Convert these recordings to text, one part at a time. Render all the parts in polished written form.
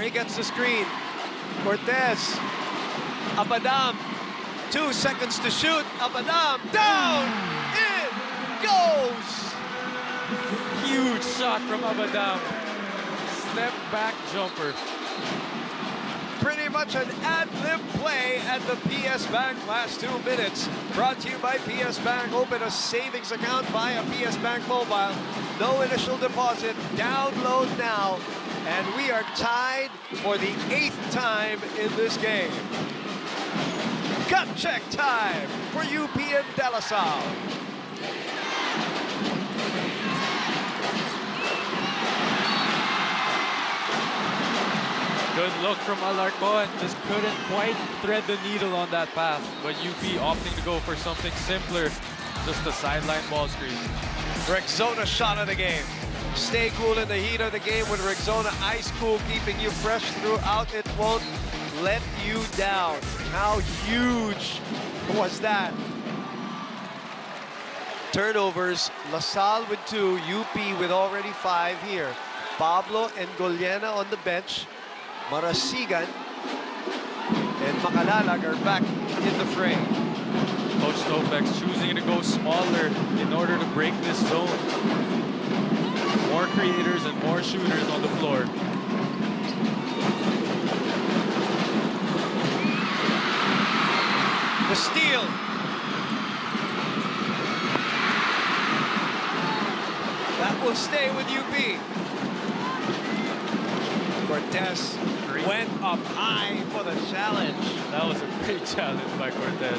He gets the screen. Cortez. Abadam. 2 seconds to shoot. Abadam. Down. In. Goes. Huge shot from Abadam. Step back jumper. Pretty much an ad-lib play at the PS Bank last 2 minutes. Brought to you by PS Bank. Open a savings account via PS Bank Mobile. No initial deposit. Download now. And we are tied for the 8th time in this game. Gut check time for UP and DLSU. Good look from Alarcon, just couldn't quite thread the needle on that pass. But UP opting to go for something simpler, just a sideline ball screen. Rexona shot of the game. Stay cool in the heat of the game with Rexona Ice Cool, keeping you fresh throughout. It won't let you down. How huge was that? Turnovers, LaSalle with 2, UP with already 5 here. Pablo and Golyena on the bench. Marasigan and Makalalag are back in the frame. Coach Topex choosing to go smaller in order to break this zone. More creators and more shooters on the floor. The steal. That will stay with UP. Cortez went up high for the challenge. That was a great challenge by Cortez.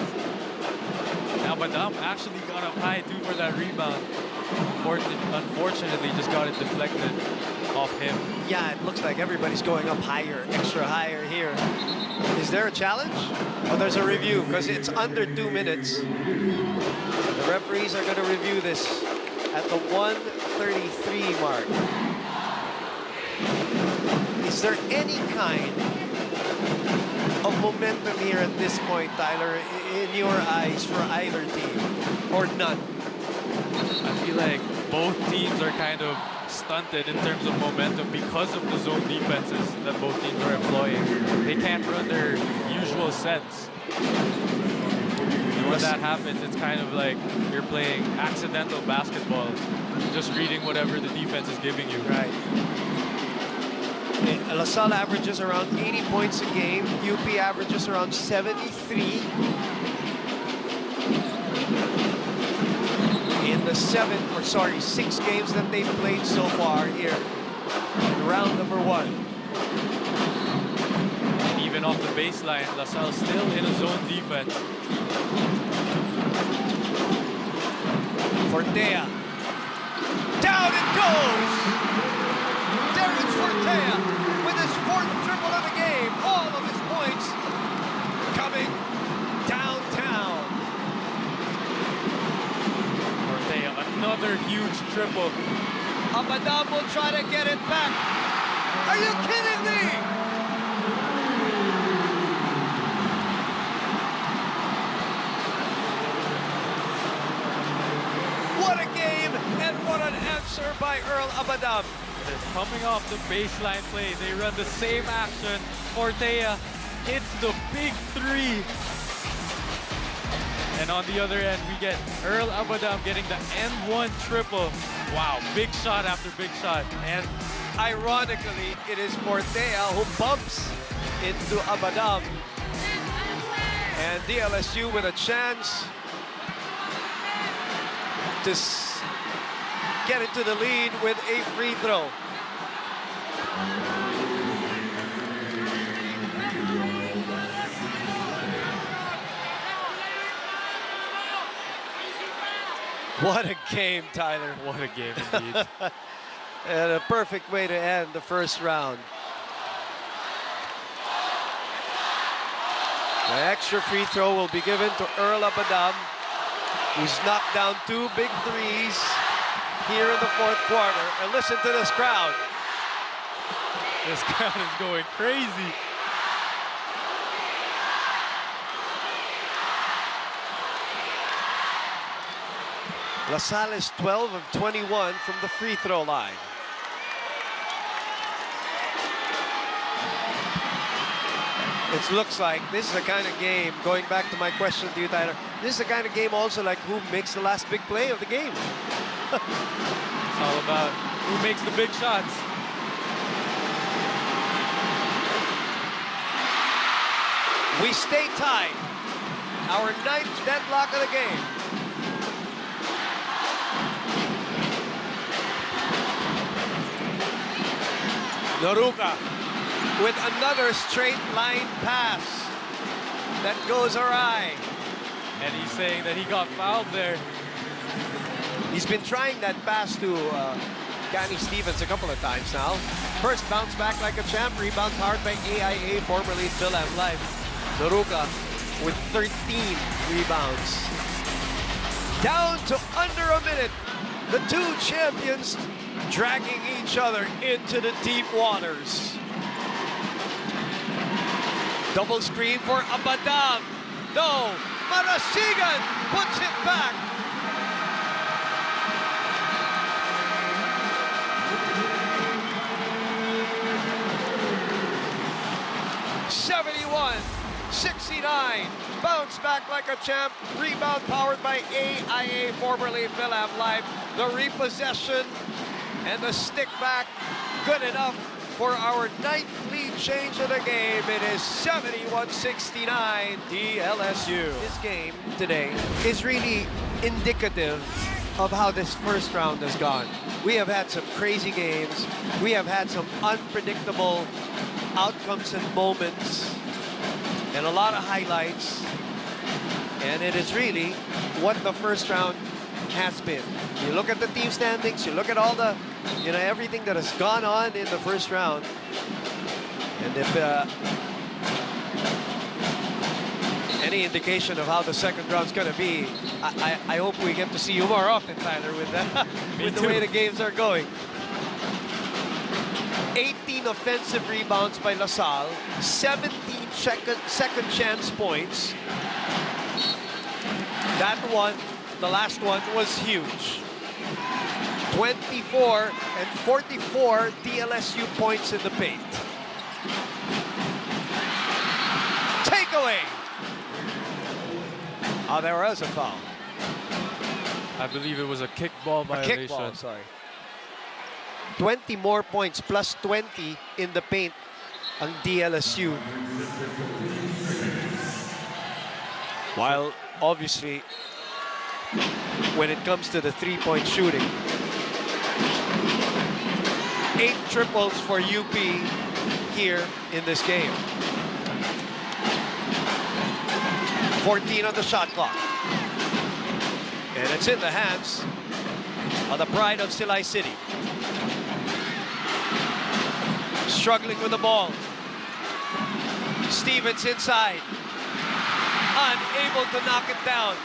Now Abadam actually got up high too for that rebound. Unfortunately, just got it deflected off him. Yeah, it looks like everybody's going up higher, extra higher here. Is there a challenge? Oh, there's a review because it's under 2 minutes. The referees are going to review this at the 1:33 mark. Is there any kind of momentum here at this point, Tyler, in your eyes for either team, or none? I feel like both teams are kind of stunted in terms of momentum because of the zone defenses that both teams are employing. They can't run their usual sets. And when that happens, it's kind of like you're playing accidental basketball, just reading whatever the defense is giving you. Right. LaSalle averages around 80 points a game. UP averages around 73. In the 6 games that they've played so far here in round number 1. And even off the baseline, LaSalle still in a zone defense. Fortea. Down it goes! Darren Fortea with his 4th triple of the game. All of his points coming downtown. Fortea, another huge triple. Abadam will try to get it back. Are you kidding me? What a game and what an answer by Earl Abadam. Coming off the baseline play, they run the same action. Fortea hits the big 3. And on the other end, we get Earl Abadam getting the N1 triple. Wow, big shot after big shot. And ironically, it is Fortea who bumps into Abadam. And DLSU with a chance to get into the lead with a free throw. What a game, Tyler. What a game indeed. And a perfect way to end the first round. The extra free throw will be given to Earl Abadam, who's knocked down 2 big threes here in the 4th quarter. And listen to this crowd. This crowd is going crazy. LaSalle is 12 of 21 from the free throw line. It looks like this is the kind of game, going back to my question to you, Tyler, this is the kind of game also like who makes the last big play of the game. It's all about who makes the big shots. We stay tied. Our 9th deadlock of the game. Noruka with another straight line pass that goes awry. And he's saying that he got fouled there. He's been trying that pass to Danny Stevens a couple of times now. First bounce back like a champ, rebound powered by AIA, formerly Phillips Life. Noruka with 13 rebounds. Down to under a minute. The two champions dragging each other into the deep waters. Double screen for Abadam. No, Marasigan puts it back. $71-69. Bounce back like a champ. Rebound powered by AIA, formerly Phillips Life. The repossession and the stick back, good enough for our 9th lead change of the game. It is 71-69 DLSU. This game today is really indicative of how this first round has gone. We have had some crazy games. We have had some unpredictable outcomes and moments and a lot of highlights. And it is really what the first round has been. You look at the team standings, you look at all the, everything that has gone on in the first round. And if any indication of how the second round's going to be, I hope we get to see you more often, Tyler, with that, with the way the games are going. 18 offensive rebounds by LaSalle, 17 second chance points. That one, the last one, was huge. 24 and 44 DLSU points in the paint. Takeaway. Oh, there was a foul. I believe it was a kickball violation. A kickball, sorry. 20 more points, plus 20 in the paint on DLSU. While, obviously, when it comes to the three-point shooting, 8 triples for UP here in this game. 14 on the shot clock. And it's in the hands of the pride of Silay City. Struggling with the ball. Stevens inside. Unable to knock it down.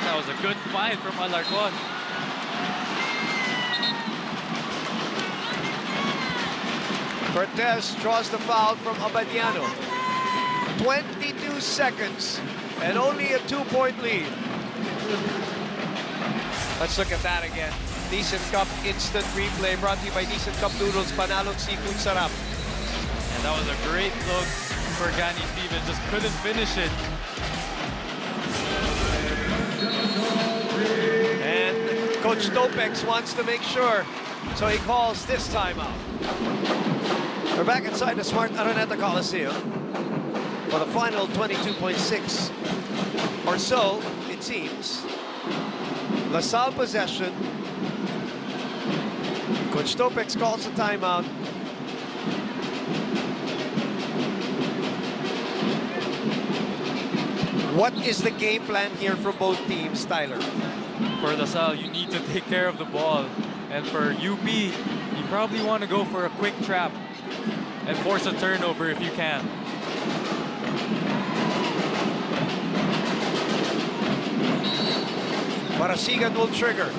That was a good find from Alarcon. Cortez draws the foul from Abadiano. 22 seconds and only a 2-point lead. Let's look at that again. Decent Cup instant replay brought to you by Decent Cup Noodles, Panalong Seafood Sarap. And that was a great look for Gani Stevens, just couldn't finish it. And Coach Topex wants to make sure, so he calls this timeout. We're back inside the Smart Araneta Coliseum for the final 22.6 or so, it seems. LaSalle possession. Coach Topex calls the timeout. What is the game plan here for both teams, Tyler? For LaSalle, you need to take care of the ball. And for UP, you probably want to go for a quick trap and force a turnover if you can. Marasigan will trigger.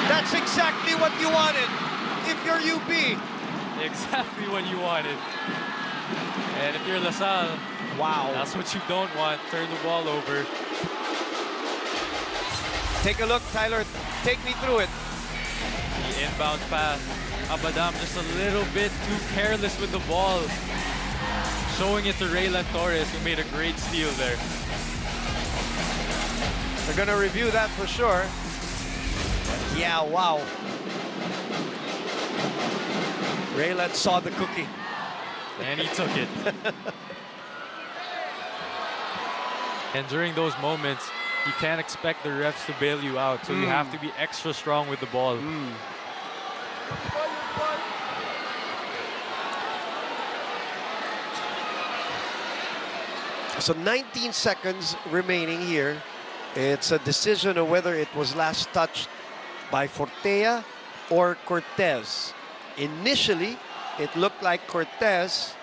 That's exactly what you wanted if you're UP. Exactly what you wanted. And if you're LaSalle, wow, that's what you don't want. Turn the ball over. Take a look, Tyler. Take me through it. inbound pass. Abadam just a little bit too careless with the ball. Showing it to Raylan Torres, who made a great steal there. They're going to review that for sure. Yeah, wow. Raylan saw the cookie. And he took it. And during those moments, you can't expect the refs to bail you out, so you have to be extra strong with the ball. So 19 seconds remaining here. It's a decision of whether it was last touched by Fortea or Cortez. Initially, it looked like Cortez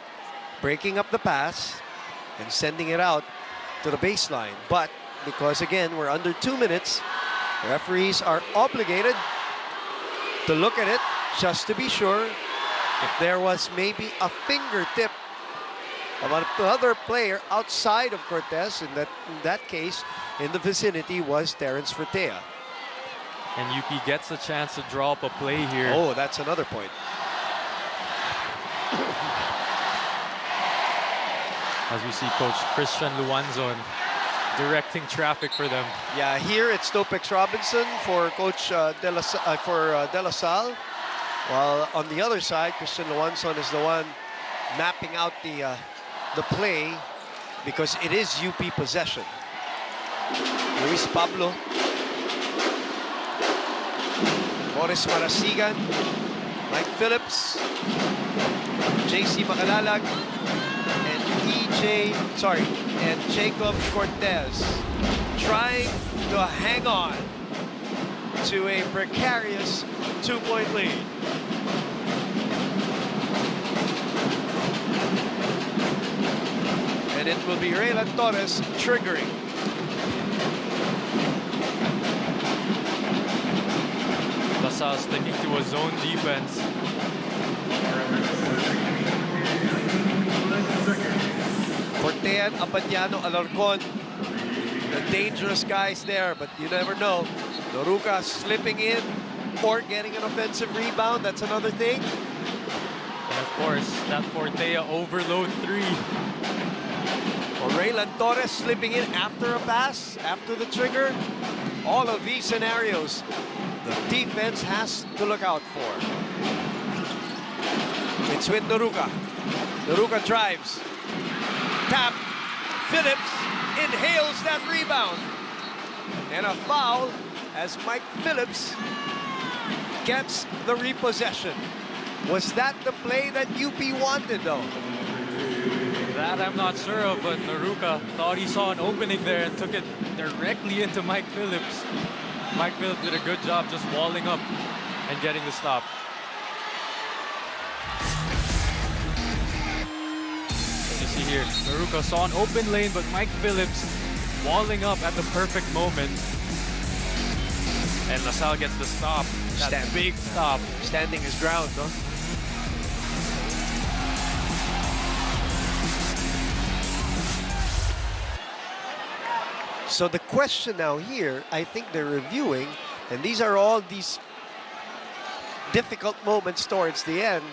breaking up the pass and sending it out to the baseline. But because, again, we're under 2 minutes, referees are obligated to look at it just to be sure if there was maybe a fingertip of another player outside of Cortez. In that case, in the vicinity was Terence Fortea. And UP gets a chance to draw up a play here. Oh, that's another point. As we see Coach Christian Luanzon directing traffic for them. Yeah, here it's Topex Robinson for Coach De La Salle. While on the other side, Christian Luanzon is the one mapping out the play because it is UP possession. Luis Pablo. Boris Marasigan. Mike Phillips. JC Macalalag. And Jacob Cortez trying to hang on to a precarious 2-point lead. And it will be Raylan Torres triggering. LaSalle sticking to a zone defense. Fortea and Abadiano, Alarcon, the dangerous guys there, but you never know. Noruca slipping in or getting an offensive rebound, that's another thing. And of course, that Fortea overload three. Or Raylan Torres slipping in after a pass, after the trigger. All of these scenarios, the defense has to look out for. It's with Noruca. Noruca drives. Tap. Phillips inhales that rebound. And a foul as Mike Phillips gets the repossession. Was that the play that UP wanted, though? That I'm not sure of, but Noruca thought he saw an opening there and took it directly into Mike Phillips. Mike Phillips did a good job just walling up and getting the stop. You see here, Noruca saw an open lane, but Mike Phillips walling up at the perfect moment. And LaSalle gets the stop. That big stop. Standing his ground, no? So the question now here, I think they're reviewing, and these are all these difficult moments towards the end,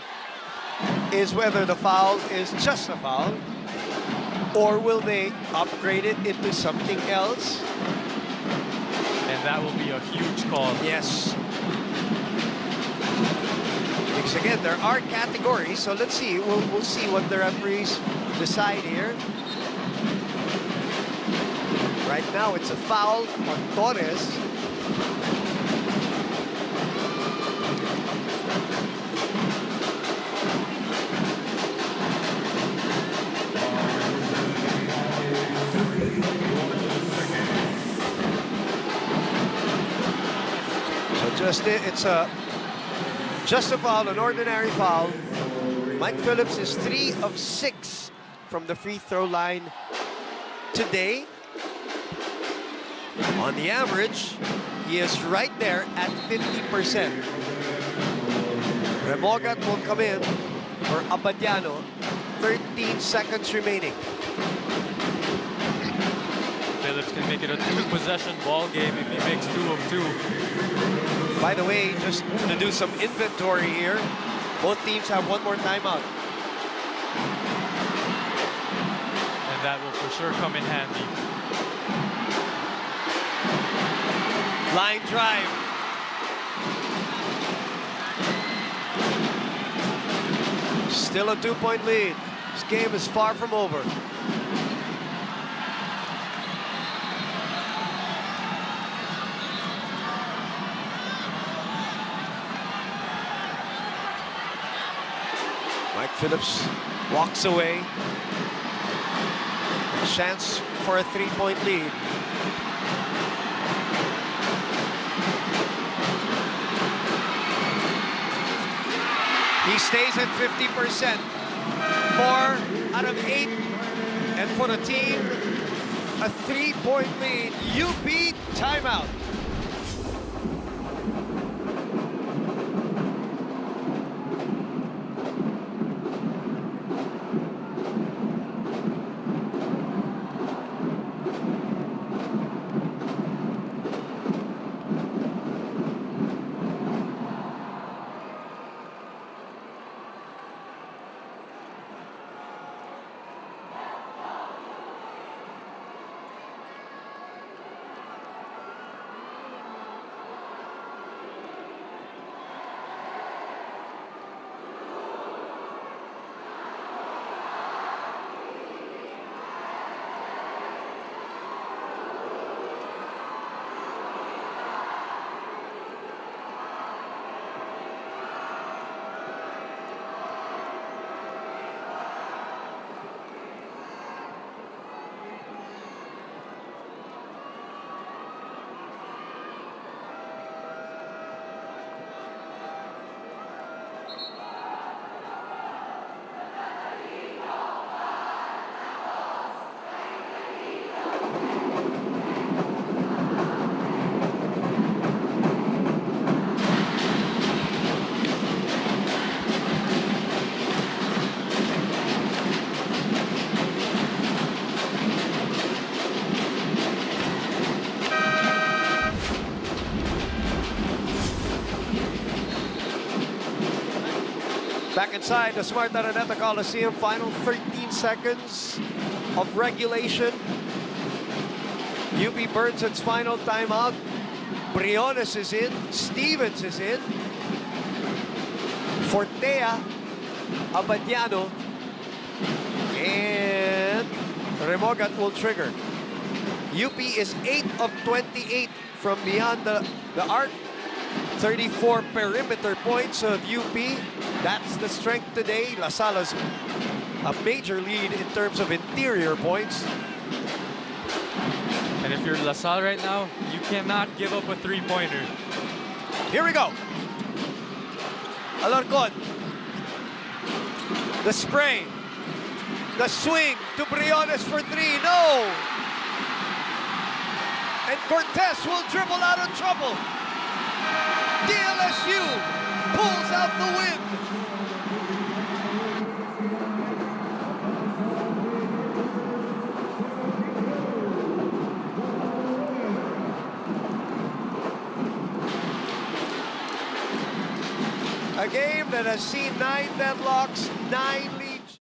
is whether the foul is just a foul, or will they upgrade it into something else? And that will be a huge call. Yes. Because again, there are categories, so let's see. We'll see what the referees decide here. Right now, it's a foul on Torres. So it's just a foul, an ordinary foul. Mike Phillips is 3 of 6 from the free throw line today. On the average, he is right there at 50%. Remogat will come in for Abadiano. 13 seconds remaining. Phillips can make it a 2-possession ball game if he makes 2 of 2. By the way, just to do some inventory here, both teams have one more timeout. And that will for sure come in handy. Line drive. Still a 2-point lead. This game is far from over. Mike Phillips walks away. Chance for a 3-point lead. He stays at 50%. 4 out of 8. And for the team, a 3-point lead. UP timeout. Back inside the Smart Araneta Coliseum, final 13 seconds of regulation. UP burns its final timeout. Briones is in, Stevens is in, Fortea, Abadiano, and Remogat will trigger. UP is 8 of 28 from beyond the arc. 34 perimeter points of UP. That's the strength today. La Salle's a major lead in terms of interior points. And if you're La Salle right now, you cannot give up a 3-pointer. Here we go. Alarcon. The spray. The swing to Briones for 3. No! And Cortez will dribble out of trouble. DLSU pulls out the win. A game that has seen 9 deadlocks, 9 lead